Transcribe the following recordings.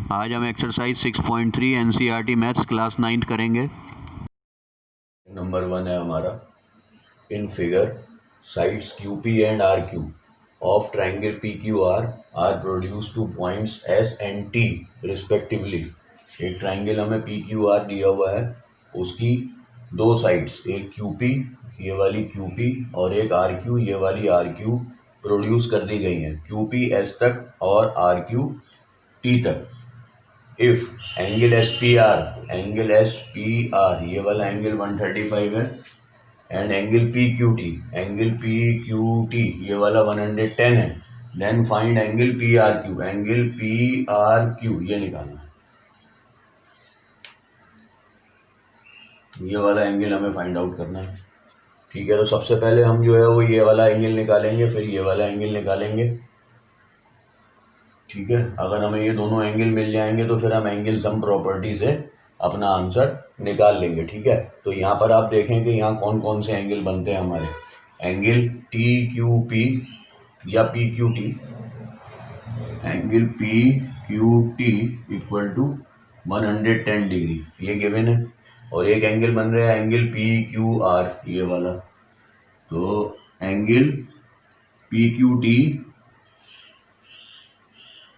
आज हम exercise 6.3 NCERT maths class 9 करेंगे। नंबर 1 है हमारा। In figure sides QP and RQ of triangle PQR are produce to points S and T respectively. एक triangle हमें PQR दिया हुआ है, उसकी दो साइड्स, एक QP ये वाली QP और एक RQ ये वाली RQ प्रोड्यूस कर दी गई हैं, QP S तक और RQ T तक। इफ एंगल SPR ये वाला एंगल 135 है एंड एंगल PQT ये वाला 110 है, देन फाइंड एंगल PRQ ये निकालना है। ये वाला एंगल हमें फाइंड आउट करना है। ठीक है, तो सबसे पहले हम जो है वो ये वाला एंगल निकालेंगे, फिर ये वाला एंगल निकालेंगे। ठीक है, अगर हमें ये दोनों एंगल मिल जाएंगे तो फिर हम एंगल सम प्रॉपर्टी से अपना आंसर निकाल लेंगे। ठीक है, तो यहाँ पर आप देखें कि यहाँ कौन कौन से एंगल बनते हैं हमारे। एंगल TQP या PQT, angle PQT equal to 110 degree, ये गिवन है। और एक एंगल बन रहा है एंगल PQR ये वाला, तो angle PQT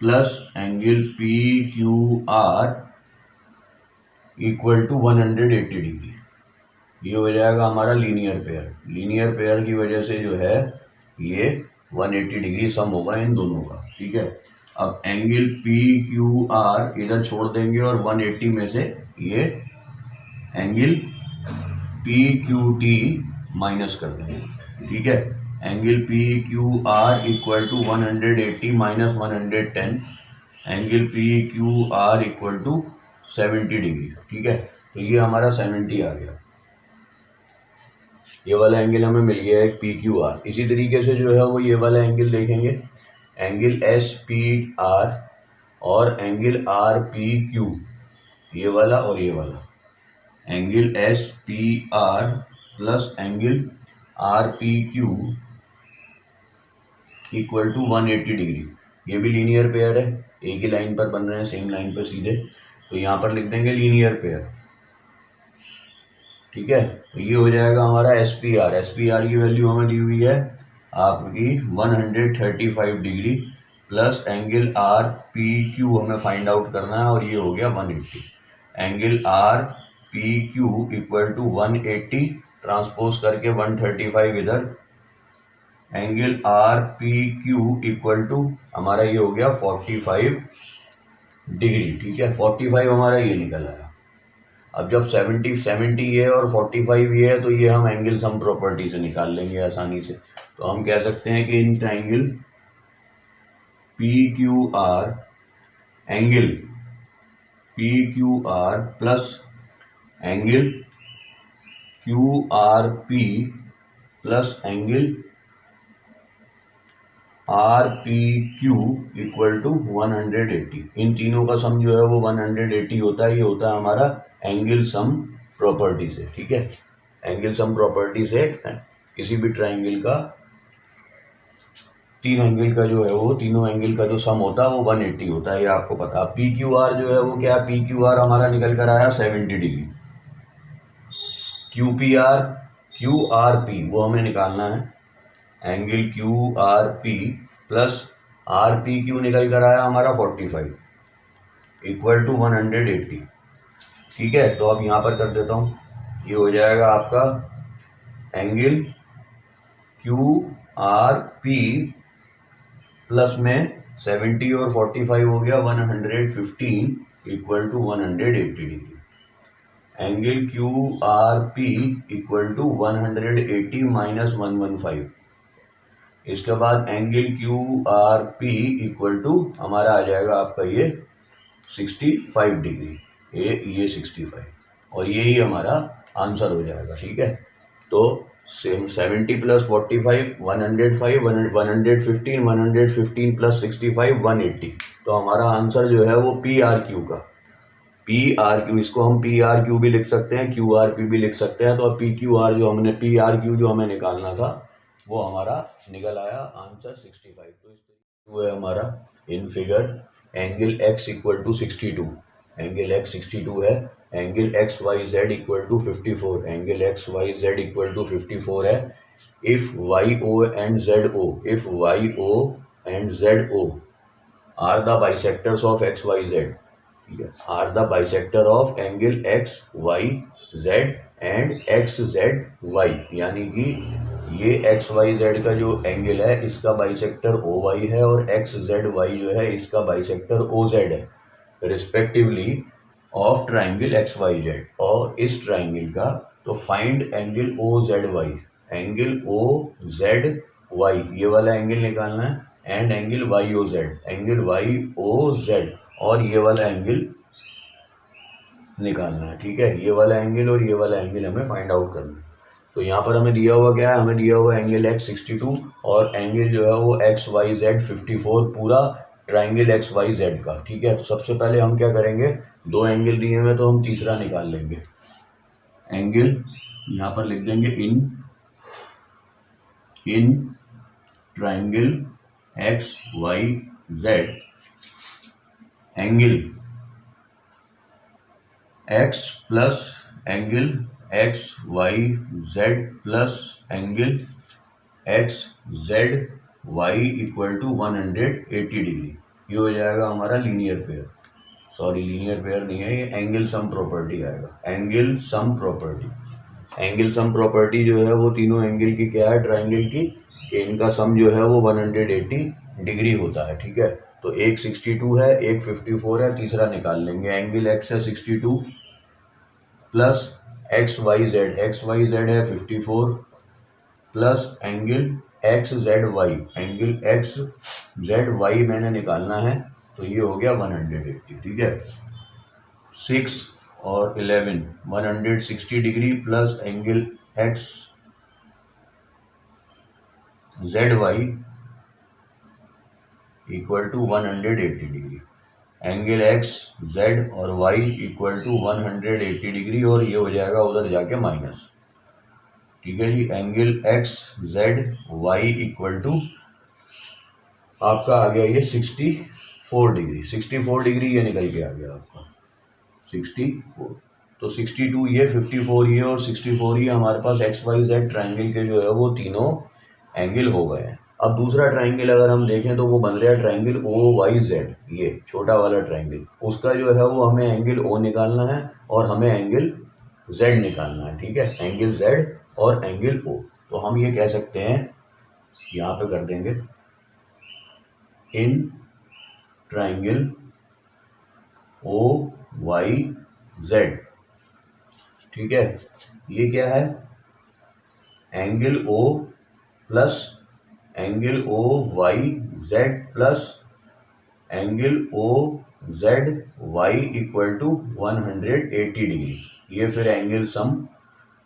plus angle PQR equal to 180 degree, ये हो जाएगा हमारा लीनियर पेयर। लीनियर पेयर की वजह से जो है ये 180 डिग्री सम होगा इन दोनों का। ठीक है, अब एंगल PQR इधर छोड़ देंगे और 180 में से ये एंगल PQT माइनस कर देंगे। ठीक है, angle PQR equal to 180 minus 110, angle PQR equal to 70 degree. ठीक है, तो ये हमारा 70 आ गया, ये वाला एंगल हमें मिल गया है PQR। इसी तरीके से जो है वो ये वाला एंगल देखेंगे, एंगल SPR और एंगल RPQ ये वाला और ये वाला, angle SPR plus angle RPQ equal to 180 degree. ये भी लीनियर पेयर है, एक ही लाइन पर बन रहे हैं, सेम लाइन पर सीधे, तो यहाँ पर लिख देंगे लीनियर पेयर। ठीक है, तो ये हो जाएगा हमारा SPR की वैल्यू हमें दी हुई है आपकी 135 डिग्री, प्लस एंगल RPQ हमें फाइंड आउट करना है और ये हो गया 180। Angle RPQ equal to 180 transpose करके 135 इधर, एंगल RPQ इक्वल टू हमारा ये हो गया 45 डिग्री। ठीक है, 45 हमारा ये निकल आया। अब जब 70 ये और 45 ये है, तो ये हम एंगल सम प्रॉपर्टी से निकाल लेंगे आसानी से। तो हम कह सकते हैं कि in triangle angle PQR plus angle QRP plus angle RPQ equal to 180, इन तीनों का सम जो है वो 180 होता है। ये होता है हमारा एंगल सम प्रॉपर्टी से। ठीक है, एंगल सम प्रॉपर्टी से किसी भी ट्राइंगल का तीन एंगल का जो है वो तीनों एंगल का जो सम होता है वो 180 होता है, ये आपको पता। PQR जो है वो क्या, PQR हमारा निकल कर आया 70 डिग्री। QRP वो हमें निकालना है, एंगल QRP प्लस RPQ निकल कर आया हमारा 45 इक्वल टू 180। ठीक है, तो अब यहाँ पर कर देता हूँ, ये हो जाएगा आपका एंगल QRP प्लस में 70 और 45 हो गया 115 equal to 180 degree. Angle QRP equal to 180 minus 115, इसके बाद एंगल QRP इक्वल टू हमारा आ जाएगा आपका ये 65 डिग्री, ये 65 और यही हमारा आंसर हो जाएगा। ठीक है, तो 70 प्लस 45 105, 115 प्लस 65 180, तो हमारा आंसर जो है वो PRQ का, PRQ, इसको हम PRQ भी लिख सकते हैं, QRP भी लिख सकते हैं। तो अब PRQ जो हमें निकालना था वो हमारा निकल आया आंसर 65। तो इस तरीके है हमारा in figure angle x equal to 62, angle x 62 है, angle X Y Z equal to 54, angle X Y Z equal to 54 है। If Y O and Z O, if Y O and Z O are the bisectors of X Y Z, ठीक है, are the bisector of angle X Y Z and X Z Y, यानी कि ये x Y Z का जो angle है इसका bisector ओ Y है और एक्स जेड वाई जो है इसका बाइसेक्टर ओ जेड है, respectively of triangle X Y Z. और इस ट्राइंगल का तो find angle O Z Y, angle O Z Y ये वाला एंगल निकालना है, and angle Y O Z, angle Y O Z, और ये वाला एंगल निकालना है, ठीक है, ये वाला एंगल और ये वाला एंगल हमें फाइंड आउट करना है। तो यहाँ पर हमें दिया हुआ क्या है, हमें दिया हुआ एंगल एक्स 62 और एंगल जो है वो एक्स वाई जेड 54, पूरा ट्राइंगल एक्स वाई जेड का, ठीक है। तो सबसे पहले हम क्या करेंगे, दो एंगल दिए हुए तो हम तीसरा निकाल लेंगे। एंगल यहाँ पर लिख देंगे in triangle X Y Z, angle X plus angle X Y Z plus angle X Z Y equal to 180 degree, ये हो जाएगा हमारा linear pair, sorry linear pair नहीं है, ये एंगल सम प्रॉपर्टी आएगा, angle sum property. Angle sum property जो है वो तीनों एंगल की क्या है, ट्राइंगल की, कि इनका सम जो है वो 180 डिग्री होता है, ठीक है। तो एक 62 है, एक 54 है, तीसरा निकाल लेंगे। एंगल एक्स है 62 प्लस एक्स वाई जेड है 54 plus angle X Z Y, angle X Z Y मैंने निकालना है, तो ये हो गया 180, ठीक है। 6 और 11 160 degree plus angle X Z Y equal to 180 degree, angle X Z और वाई इक्वल टू 180 डिग्री, और ये हो जाएगा उधर जाके माइनस, ठीक है जी। Angle X Z Y equal to आपका आ गया ये 64 डिग्री, 64 डिग्री ये निकल के आ गया आपका 64। तो 62 ये, 54 ये और 64 ये हमारे पास एक्स वाई जेड ट्राइंगल के जो है वो तीनों एंगल हो गए हैं। अब दूसरा ट्राइंगल अगर हम देखें तो वो बन रहा है ट्राइंगल ओ वाई जेड, ये छोटा वाला ट्राइंगल, उसका जो है वो हमें एंगल ओ निकालना है और हमें एंगल जेड निकालना है, ठीक है, एंगल जेड और एंगल ओ। तो हम ये कह सकते हैं, यहाँ पे कर देंगे in triangle O Y Z, ठीक है, ये क्या है, angle O plus angle O Y Z plus angle O Z Y equal to 180 degree, ये फिर एंगल सम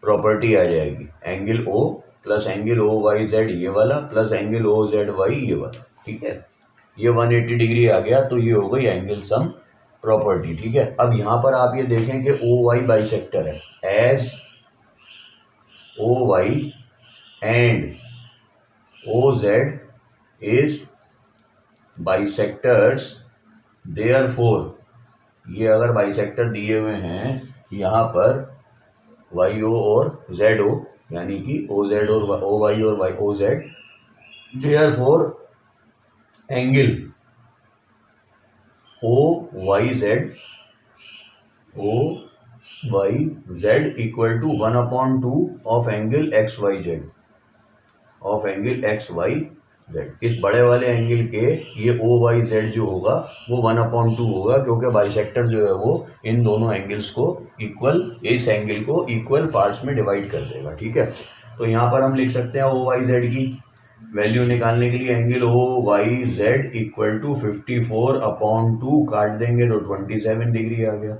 प्रॉपर्टी आ जाएगी, angle O plus angle O Y Z ये वाला plus angle O Z Y ये वाला, ठीक है, ये 180 डिग्री आ गया, तो ये हो गई एंगल सम प्रॉपर्टी, ठीक है। अब यहाँ पर आप ये देखें कि ओ वाई बाइसेक्टर है, as O Y and O Z is bisectors, therefore ये अगर बाइसेक्टर दिए हुए हैं यहाँ पर वाई ओ और जेड ओ, यानी कि ओ जेड और ओ वाई और Y O Z, therefore angle O Y Z equal to 1/2 of angle X Y Z, of angle X Y Z. इस बड़े वाले एंगल के ये ओ वाई जेड जो होगा वो 1/2 होगा, क्योंकि बाइसेक्टर जो है वो इन दोनों एंगल्स को इक्वल, इस एंगल को इक्वल पार्ट्स में डिवाइड कर देगा, ठीक है। तो यहाँ पर हम लिख सकते हैं ओ वाई जेड की वैल्यू निकालने के लिए angle O Y Z equal to 54/2 काट देंगे तो 27 डिग्री आ गया,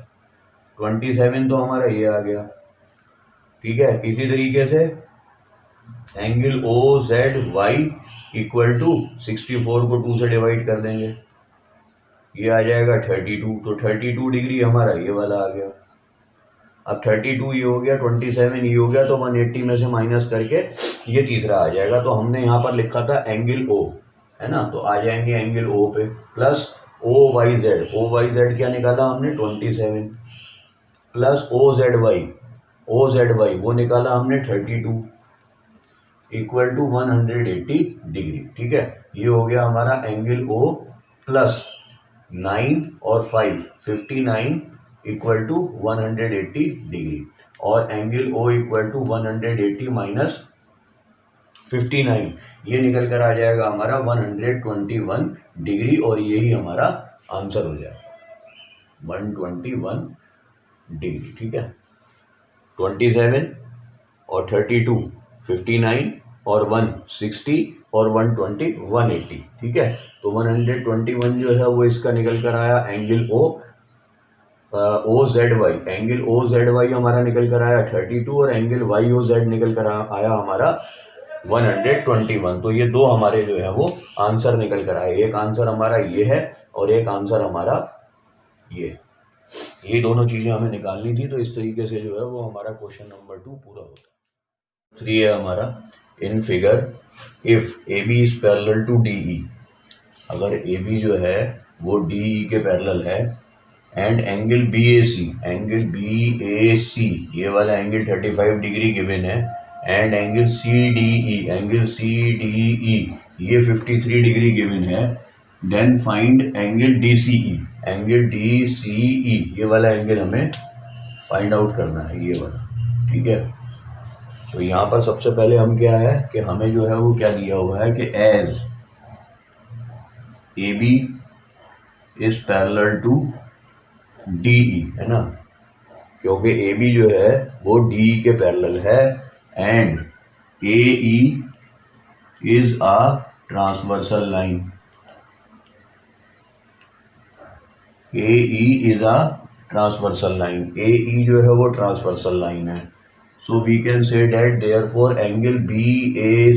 27 तो हमारा ये आ गया, ठीक है। इसी तरीके से angle O Z Y equal to 64 को 2 से डिवाइड कर देंगे, ये आ जाएगा 32, तो 32 डिग्री हमारा ये वाला आ गया। अब 32 ये हो गया, 27 ये हो गया, तो 180 में से माइनस करके ये तीसरा आ जाएगा। तो हमने यहाँ पर लिखा था एंगल ओ, है ना, तो आ जाएंगे एंगल ओ पे, प्लस ओ वाई जेड क्या निकाला हमने 27, प्लस ओ जेड वाई वो निकाला हमने 32 इक्वल टू 180 डिग्री। ठीक है, ये हो गया हमारा एंगल ओ प्लस 9 और 5 59 इक्वल टू 180 डिग्री, और angle O equal to 180 minus 59, ये निकल कर आ जाएगा हमारा 121 डिग्री, और यही हमारा आंसर हो जाएगा 121 डिग्री। ठीक है, 27 और 32 59 और 160 और 120 180। ठीक है, तो 121 जो है वो इसका निकल कर आया angle O Z Y, angle O Z Y हमारा निकल कर आया 32, और एंगल वाई ओ जेड निकल कर आया हमारा 121। तो ये दो हमारे जो है वो आंसर निकल कर आए, एक आंसर हमारा ये है और एक आंसर हमारा ये दोनों चीज़ें हमें निकालनी थी। तो इस तरीके से जो है वो हमारा क्वेश्चन नंबर 2 पूरा होता है। 3 है हमारा, in figure if A B is parallel to D E, अगर ए बी जो है वो डी ई के पैरेलल है, and angle B A C ये वाला एंगल 35 डिग्री गिवन है, and angle C D E ये 53 डिग्री गिवन है, then find angle D C E ये वाला एंगल हमें फाइंड आउट करना है, ये वाला। ठीक है, तो यहाँ पर सबसे पहले हम क्या है कि हमें जो है वो क्या दिया हुआ है कि as A B is parallel to D E, है ना, क्योंकि ए बी जो है वो डी ई के पैरेलल है, and A E is a transversal line, A E is a transversal line, A E जो है वो ट्रांसवर्सल लाइन है। So we can say that therefore angle B A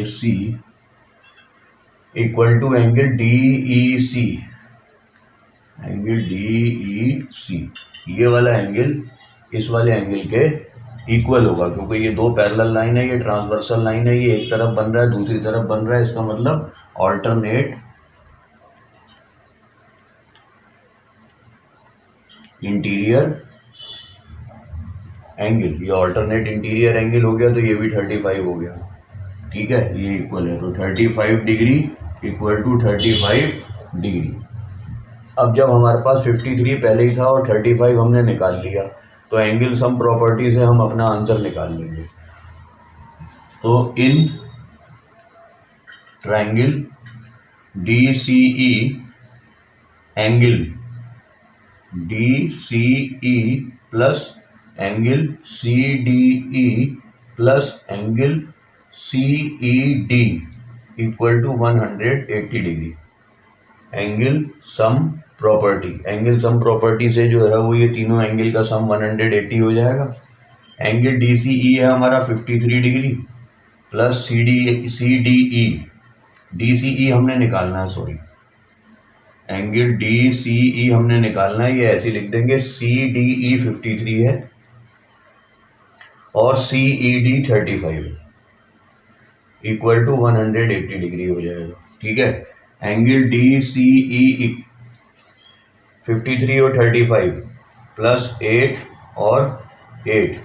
C equal to angle D E C, ये वाला angle इस वाले angle के equal होगा, क्योंकि ये दो पैरेलल लाइन है, ये ट्रांसवर्सल लाइन है, ये एक तरफ बन रहा है दूसरी तरफ बन रहा है, इसका मतलब ऑल्टरनेट इंटीरियर एंगल, ये ऑल्टरनेट इंटीरियर एंगल हो गया, तो ये भी 35 हो गया। ठीक है, ये इक्वल है, तो 35 डिग्री इक्वल टू 35 डिग्री। अब जब हमारे पास 53 पहले ही था और 35 हमने निकाल लिया, तो एंगल सम प्रॉपर्टी से हम अपना आंसर निकाल लेंगे। तो in triangle D C E angle D C E plus angle C D E plus angle C E D equal to 180 degree. Angle sum property से जो है वो ये तीनों एंगल का सम 180 हो जाएगा। एंगल डी सी ई है हमारा 53 degree plus C D E हमने निकालना है, sorry, angle D C E हमने निकालना है, ये ऐसे लिख देंगे, सी डी ई 53 है और सी ई डी 35 है, इक्वल टू 180 डिग्री हो जाएगा। ठीक है, एंगल डी सी ई 53 और 35 प्लस 8 और 8,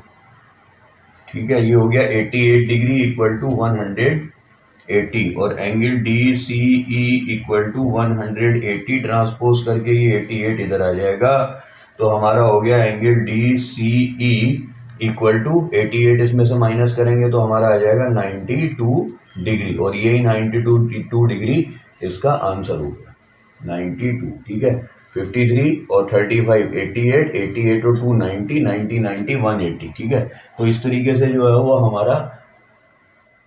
ठीक है, ये हो गया 88 डिग्री इक्वल टू 180, और angle D C E equal to 180 transpose करके ये 88 इधर आ जाएगा, तो हमारा हो गया angle D C E equal to 88, इसमें से माइनस करेंगे तो हमारा आ जाएगा 92 डिग्री, और यही 92 डिग्री इसका आंसर हो गया 92। ठीक है, 53 और 35 88 और 2 90 90 180। ठीक है, तो इस तरीके से जो है वो हमारा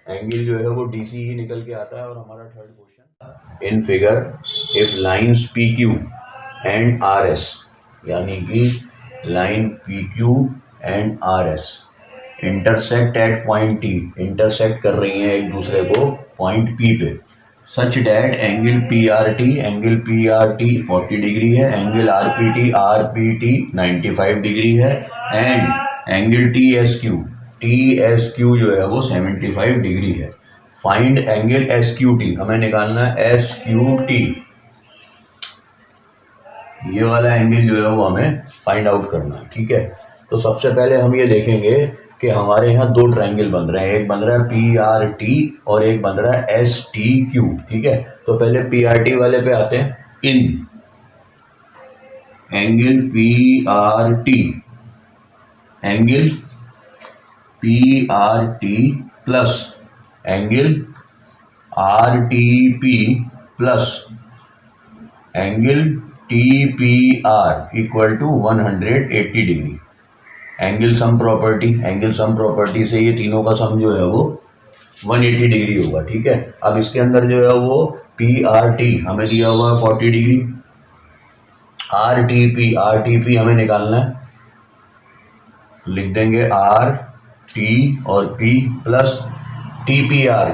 एंगल जो है वो डी सी ई निकल के आता है। और हमारा third question, in figure if lines P Q and R S, यानी कि line P Q and R S intersect at point T, intersect कर रही हैं एक दूसरे को पॉइंट पी पे, such that angle P R T 40 degree है, angle R P T 95 degree है, and angle T S T S Q जो है वो 75 डिग्री है। Find angle S Q T, हमें निकालना है एस क्यू टी, ये वाला एंगल जो है वो हमें फाइंड आउट करना है। ठीक है, तो सबसे पहले हम ये देखेंगे कि हमारे यहाँ दो ट्रायंगल बन रहे हैं, एक बन रहा है पी आर टी और एक बन रहा है एस टी क्यू। ठीक है, तो पहले पी आर टी वाले पे आते हैं। In angle P R T, angle P R T plus angle R T P plus angle T P R equal to 180 degree. Angle sum property, angle sum property से ये तीनों का सम जो है वो 180 डिग्री होगा। ठीक है, अब इसके अंदर जो है वो पी आर टी हमें दिया हुआ है 40 डिग्री, आर टी पी हमें निकालना है, लिख देंगे आर टी और P plus T P R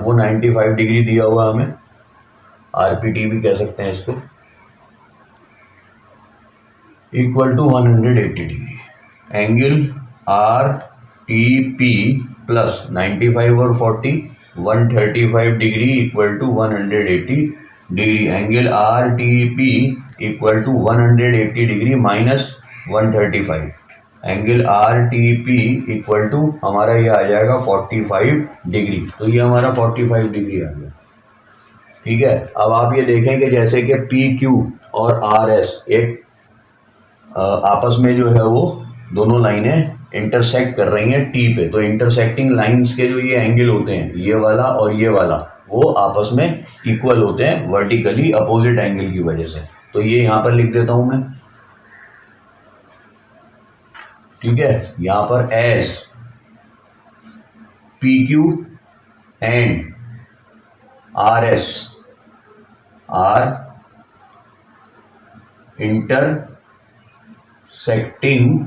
वो 95 डिग्री दिया हुआ हमें, आर पी टी भी कह सकते हैं इसको, equal to 180 degree. Angle R T P plus 95 और 40 135 degree equal to 180 degree. Angle R T P equal to 180 degree minus 135। Angle R T P equal to हमारा ये आ जाएगा 45 डिग्री, तो ये हमारा 45 डिग्री आ गया। ठीक है, अब आप ये देखेंगे जैसे कि पी क्यू और आर एस एक आपस में जो है वो दोनों लाइनें इंटरसेक्ट कर रही हैं टी पे, तो इंटरसेक्टिंग लाइंस के जो ये एंगल होते हैं, ये वाला और ये वाला, वो आपस में इक्वल होते हैं वर्टिकली अपोजिट एंगल की वजह से। तो ये यहाँ पर लिख देता हूं मैं। ठीक है, यहाँ पर S P Q and R S R intersecting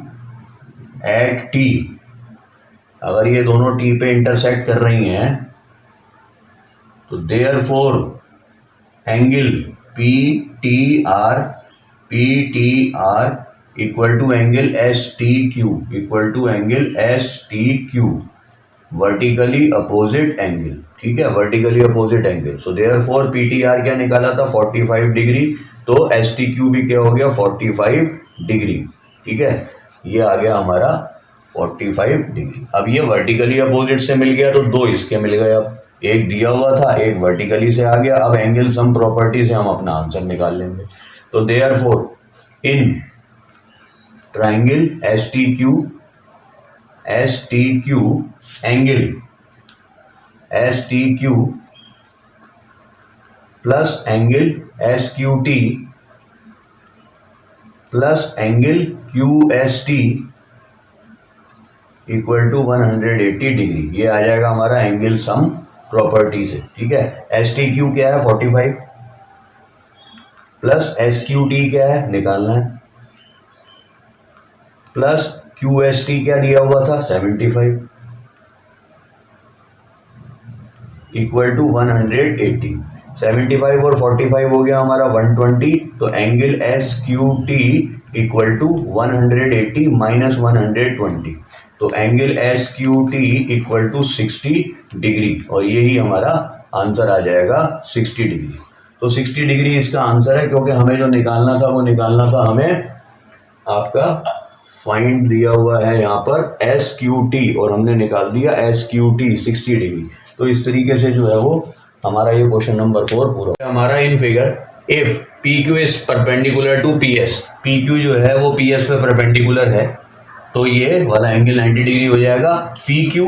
at T. अगर ये दोनों टी पे इंटरसेक्ट कर रही हैं तो therefore angle P T R equal to angle S T Q vertically opposite angle. ठीक है, vertically opposite angle. So therefore P T R क्या निकाला था 45 डिग्री, तो एस टी क्यू भी क्या हो गया 45 डिग्री। ठीक है, ये आ गया हमारा 45 डिग्री। अब ये वर्टिकली अपोजिट से मिल गया तो दो इसके मिल गए, अब एक दिया हुआ था एक वर्टिकली से आ गया। अब एंगल सम प्रॉपर्टी से हम अपना आंसर निकाल लेंगे। तो therefore in triangle S T Q angle S T Q plus angle S Q T plus angle Q S T equal to 180 degree. ये आ जाएगा हमारा एंगल सम प्रॉपर्टी से। ठीक है, एस टी क्यू क्या है 45 प्लस एस क्यू टी क्या है निकालना है, प्लस क्यू एस टी क्या दिया हुआ था 75 इक्वल टू 180। 75 और 45 हो गया हमारा 120, तो angle S Q T equal to 180 minus 120, तो angle S Q T equal to 60 degree, और यही हमारा आंसर आ जाएगा 60 डिग्री। तो 60 डिग्री इसका आंसर है, क्योंकि हमें जो निकालना था वो निकालना था हमें आपका फाइंड दिया हुआ है यहाँ पर एस क्यू टी, और हमने निकाल दिया एस क्यू टी 60 डिग्री। तो इस तरीके से जो है वो हमारा ये क्वेश्चन नंबर 4 पूरा। हमारा in figure if P Q is perpendicular to P S, P Q जो है वो पी एस पे परपेंडिकुलर है, तो ये वाला एंगल 90 डिग्री हो जाएगा। P Q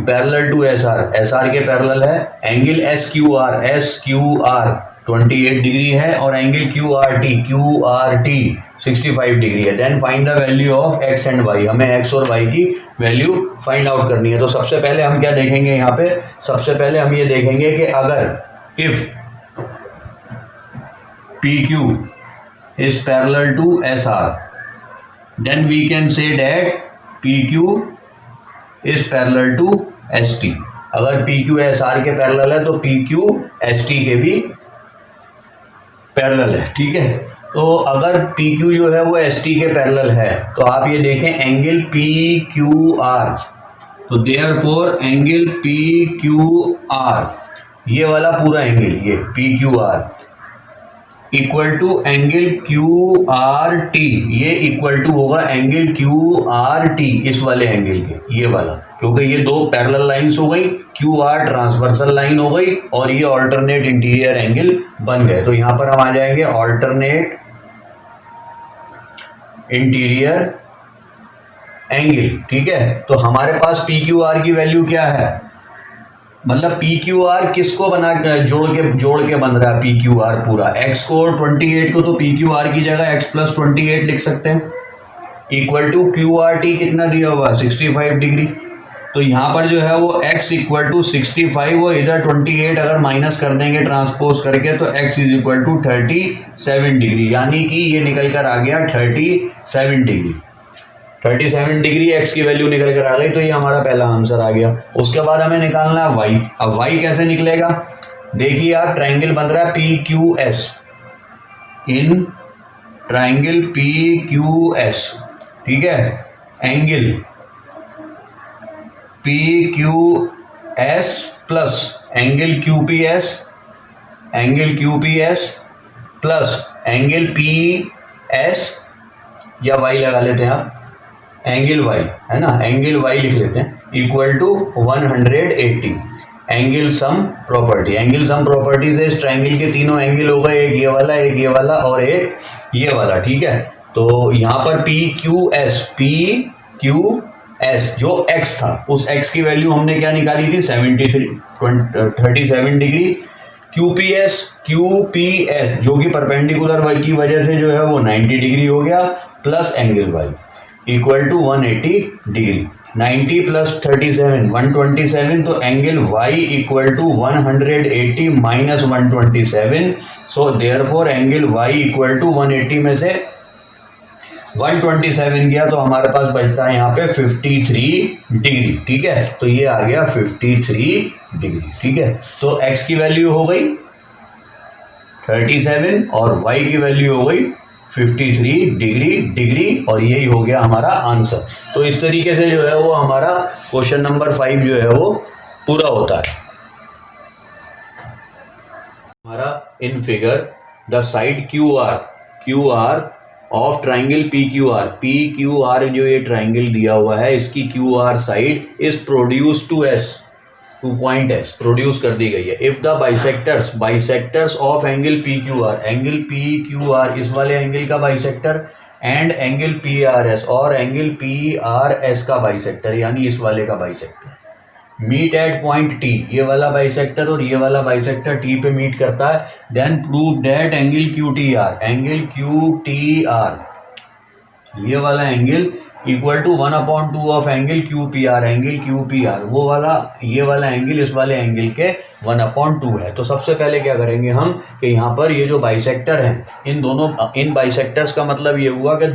parallel to S R के पैरेलल है। Angle S Q R 28 degree है, और angle Q R T 65 degree है। Then find the value of X and Y, हमें एक्स और वाई की वैल्यू फाइंड आउट करनी है। तो सबसे पहले हम क्या देखेंगे यहाँ पे, सबसे पहले हम ये देखेंगे कि अगर if P Q is parallel to S R, then we can say that P Q is parallel to S T. अगर पी क्यू एस आर के पैरेलल है तो पी क्यू एस टी के भी पैरेलल है। ठीक है, तो अगर पी क्यू जो है वो एस टी के पैरेलल है तो आप ये देखें एंगल पी क्यू आर, तो therefore angle P Q R, ये वाला पूरा एंगल ये P Q R equal to angle Q R T, ये इक्वल टू होगा एंगल क्यू आर टी इस वाले एंगल के, ये वाला, क्योंकि ये दो पैरेलल लाइंस हो गई, क्यू आर ट्रांसवर्सल लाइन हो गई और ये ऑल्टरनेट इंटीरियर एंगल बन गए। तो यहां पर हम आ जाएंगे ऑल्टरनेट इंटीरियर एंगल, ठीक है। तो हमारे पास पी क्यू आर की वैल्यू क्या है, मतलब पी क्यू आर किसको बना जोड़ के बन रहा है, पी क्यू आर पूरा एक्स को और 28 को, तो पी क्यू आर की जगह एक्स प्लस 28 लिख सकते हैं, equal to Q R T कितना दिया हुआ 65 डिग्री। तो यहाँ पर जो है वो x इक्वल टू 65 और इधर 28 अगर माइनस कर देंगे ट्रांसपोज करके तो x is equal to 37 degree, यानी कि ये निकल कर आ गया 37 डिग्री। 37 डिग्री x की वैल्यू निकल कर आ गई, तो ये हमारा पहला आंसर आ गया। उसके बाद हमें निकालना है y। अब y कैसे निकलेगा, देखिए आप ट्राइंगल बन रहा है P Q S, in triangle P Q S, ठीक है, angle P Q S plus angle Q P S, angle Q P S plus angle P S, या y लगा लेते हैं आप, एंगल y है ना, एंगल y लिख लेते हैं, equal to 180 angle sum property. Angle sum property से इस ट्राइंगल के तीनों एंगल हो गए, एक ये वाला और एक ये वाला, ठीक है। तो यहाँ पर पी क्यू एस जो x था, उस x की वैल्यू हमने क्या निकाली थी 37 डिग्री, क्यू पी एस जो कि परपेंडिकुलर y की वजह से जो है वो 90 डिग्री हो गया, plus angle y equal to 180 degree. 90 plus 37 127, तो एंगल y equal to 180 minus 127, so therefore angle y equal to 180 में से 127 गया तो हमारे पास बचता है यहाँ पे 53 डिग्री, ठीक है। तो ये आ गया 53 डिग्री, ठीक है। तो x की वैल्यू हो गई 37 और y की वैल्यू हो गई 53 डिग्री और यही हो गया हमारा आंसर। तो इस तरीके से जो है वो हमारा क्वेश्चन नंबर 5 जो है वो पूरा होता है। हमारा in figure the side Q R of triangle P Q R जो ये ट्राइंगल दिया हुआ है, इसकी Q R side is produce to point S produce कर दी गई है। If the bisectors of angle P Q R इस वाले एंगल का bisector and angle P R S और एंगल पी आर एस का बाइसेक्टर, यानी इस वाले का bisector meet at point T, ये वाला बाइसेक्टर और ये वाला बाइसेक्टर टी पे मीट करता है, then prove that angle Q T R ये वाला angle equal to 1/2 of angle Q P R, वो वाला ये वाला एंगल इस वाले एंगल के 1/2 है। तो सबसे पहले क्या करेंगे हम कि यहाँ पर ये जो बाइसेक्टर हैं, इन बाइसेक्टर्स का मतलब ये हुआ कि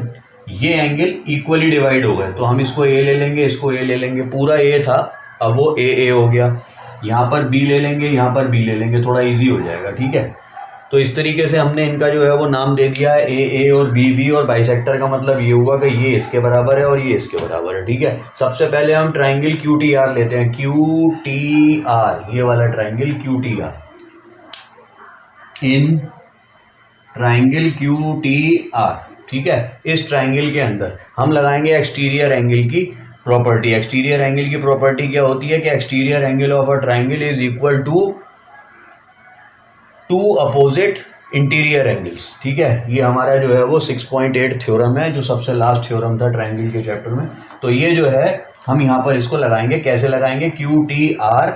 ये एंगल इक्वली डिवाइड हो गए, तो हम इसको ए ले लेंगे, इसको ए ले लेंगे, पूरा ए था अब वो ए हो गया, यहाँ पर बी ले लेंगे, यहाँ पर बी ले लेंगे, थोड़ा इजी हो जाएगा, ठीक है। तो इस तरीके से हमने इनका जो है वो नाम दे दिया है ए और बी, और बाइसेक्टर का मतलब ये हुआ कि ये इसके बराबर है और ये इसके बराबर है, ठीक है। सबसे पहले हम ट्राइंगल क्यू टी आर लेते हैं, क्यू टी आर ये वाला triangle Q T R, in triangle Q T R, ठीक है। इस ट्राइंगल के अंदर हम लगाएंगे एक्सटीरियर एंगल की प्रॉपर्टी। एक्सटीरियर एंगल की प्रॉपर्टी क्या होती है कि exterior angle of a triangle is equal to opposite interior angles, ठीक है। ये हमारा जो है वो 6.8 थ्योरम है, जो सबसे लास्ट थ्योरम था ट्राइंगल के चैप्टर में। तो ये जो है हम यहाँ पर इसको लगाएंगे, कैसे लगाएंगे, क्यू टी आर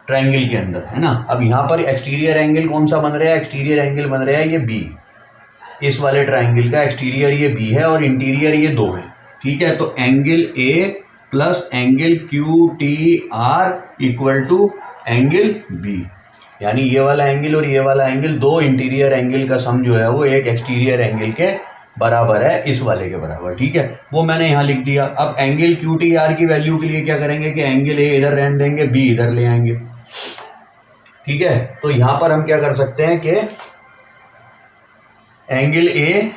ट्राइंगल के अंदर, है ना। अब यहाँ पर एक्सटीरियर एंगल कौन सा बन रहा है, एक्सटीरियर एंगल बन रहा है ये बी, इस वाले ट्राइंगल का एक्सटीरियर ये बी है और इंटीरियर ये 2 है, ठीक है। तो angle A plus angle Q T R equal to angle B, यानी ये वाला एंगल और ये वाला एंगल, 2 इंटीरियर एंगल का सम जो है वो एक एक्सटीरियर एंगल के बराबर है, इस वाले के बराबर, ठीक है। वो मैंने यहाँ लिख दिया। अब एंगल क्यू टी आर की वैल्यू के लिए क्या करेंगे कि एंगल ए इधर रहने देंगे, बी इधर ले आएंगे, ठीक है। तो यहाँ पर हम क्या कर सकते हैं कि एंगल ए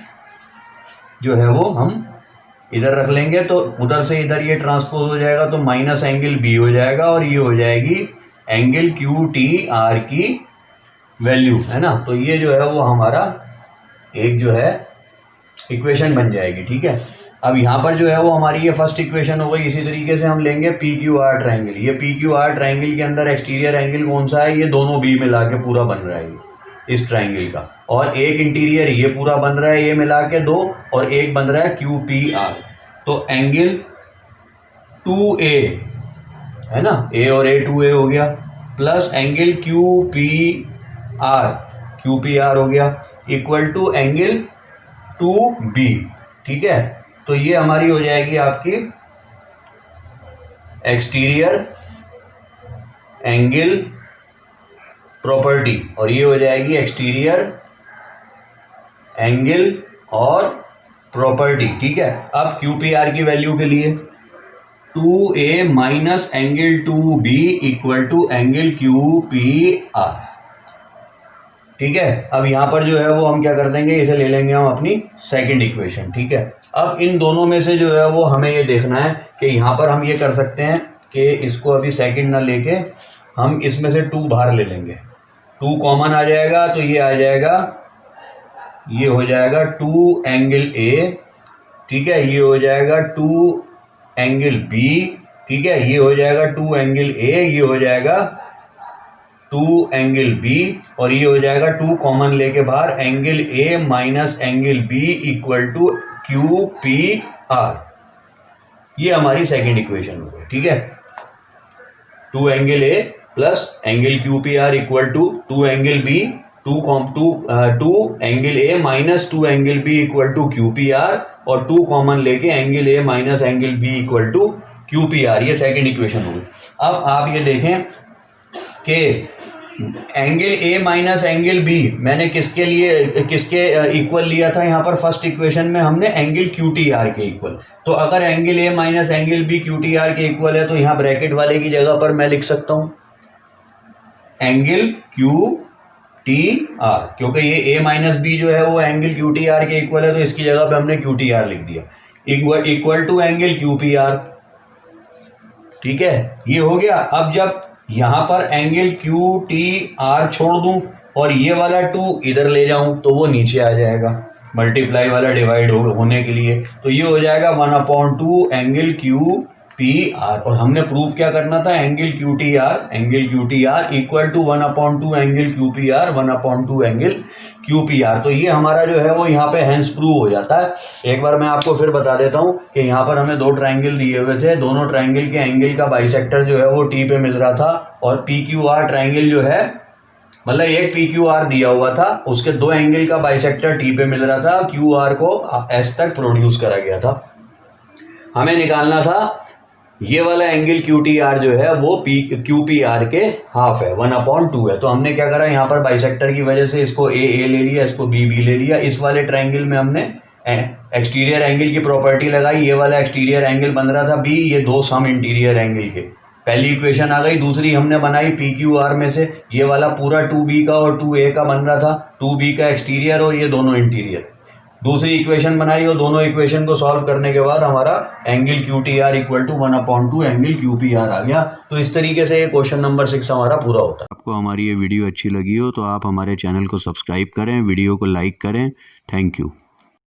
जो है वो हम इधर रख लेंगे, तो उधर से इधर ये ट्रांसपोज हो जाएगा, तो माइनस एंगल बी हो जाएगा और ये हो जाएगी एंगल क्यू टी आर की वैल्यू, है ना। तो ये जो है वो हमारा एक जो है इक्वेशन बन जाएगी, ठीक है। अब यहाँ पर जो है वो हमारी ये फर्स्ट इक्वेशन हो गई। इसी तरीके से हम लेंगे पी क्यू आर ट्राइंगल। ये पी क्यू आर ट्राइंगल के अंदर एक्सटीरियर एंगल कौन सा है, ये दोनों बी मिला के पूरा बन रहा है इस ट्राइंगल का, और एक इंटीरियर ये पूरा बन रहा है, ये मिला के दो, और एक बन रहा है क्यू पी आर। तो एंगल 2A है ना, ए और ए 2A हो गया, plus angle Q P are हो गया, इक्वल टू एंगल 2B, ठीक है। तो ये हमारी हो जाएगी आपकी एक्सटीरियर एंगल प्रॉपर्टी, और ये हो जाएगी एक्सटीरियर एंगल और प्रॉपर्टी, ठीक है। अब क्यू पी आर की वैल्यू के लिए 2A minus angle 2B equal to angle Q P R, ठीक है। अब यहाँ पर जो है वो हम क्या कर देंगे, इसे ले लेंगे हम अपनी सेकंड इक्वेशन, ठीक है। अब इन दोनों में से जो है वो हमें ये देखना है कि यहाँ पर हम ये कर सकते हैं कि इसको अभी सेकंड ना लेके हम इसमें से 2 बाहर ले लेंगे, 2 कॉमन आ जाएगा, तो ये आ जाएगा, ये हो जाएगा 2 एंगल ए, ठीक है। ये हो जाएगा 2 एंगल बी, ठीक है। ये हो जाएगा 2 एंगल ए, ये हो जाएगा 2 एंगल बी, और ये हो जाएगा 2 कॉमन लेके बाहर angle A minus angle B equal to Q P R. ये हमारी सेकंड इक्वेशन हो गई, ठीक है। 2 angle A plus angle Q P R equal to 2 angle B, 2 angle A minus 2 angle B equal to Q P R, और 2 common लेके angle A minus angle B equal to Q P R. ये second equation हो गई। अब आप ये देखें कि angle A minus angle B मैंने किसके इक्वल लिया था, यहाँ पर फर्स्ट इक्वेशन में हमने एंगल क्यू टी आर के इक्वल। तो अगर angle A minus angle B Q T R के इक्वल है, तो यहाँ ब्रैकेट वाले की जगह पर मैं लिख सकता हूँ एंगल क्यू टी आर, क्योंकि ये ए माइनस बी जो है वो एंगल क्यू टी आर के इक्वल है, तो इसकी जगह पे हमने क्यू टी आर लिख दिया, equal to angle Q P R, ठीक है। ये हो गया। अब जब यहाँ पर एंगल क्यू टी आर छोड़ दूं और ये वाला 2 इधर ले जाऊं, तो वो नीचे आ जाएगा, मल्टीप्लाई वाला डिवाइड होने के लिए, तो ये हो जाएगा 1/2 एंगल क्यू पी आर। और हमने प्रूफ क्या करना था, angle Q T R equal to 1/2 angle Q P R, 1/2 angle Q P R. तो ये हमारा जो है वो यहाँ पे हैंस प्रूव हो जाता है। एक बार मैं आपको फिर बता देता हूँ कि यहाँ पर हमें 2 ट्राइंगल दिए हुए थे, दोनों ट्राइंगल के एंगल का बाइसेक्टर जो है वो टी पे मिल रहा था, और पी क्यू आर ट्राइंगल जो है, मतलब एक पी क्यू आर दिया हुआ था, उसके 2 एंगल का बाइसेक्टर टी पे मिल रहा था, क्यू आर को एस तक प्रोड्यूस करा गया था। हमें निकालना था ये वाला एंगल क्यू टी आर जो है वो क्यू पी आर के हाफ है, 1/2 है। तो हमने क्या करा, यहाँ पर बाइसेक्टर की वजह से इसको ए ले लिया, इसको बी ले लिया। इस वाले ट्राइंगल में हमने एक्सटीरियर एंगल की प्रॉपर्टी लगाई, ये वाला एक्सटीरियर एंगल बन रहा था बी, ये 2 सम इंटीरियर एंगल के। पहली इक्वेशन आ गई। दूसरी हमने बनाई पी क्यू आर में से, ये वाला पूरा 2B का और 2A का बन रहा था, 2B का एक्सटीरियर और ये दोनों इंटीरियर। दूसरी इक्वेशन बनाई और दोनों इक्वेशन को सॉल्व करने के बाद हमारा angle Q T R equal to 1/2 angle Q P R आ गया। तो इस तरीके से ये क्वेश्चन नंबर 6 हमारा पूरा होता है। आपको हमारी ये वीडियो अच्छी लगी हो तो आप हमारे चैनल को सब्सक्राइब करें, वीडियो को लाइक करें। Thank you.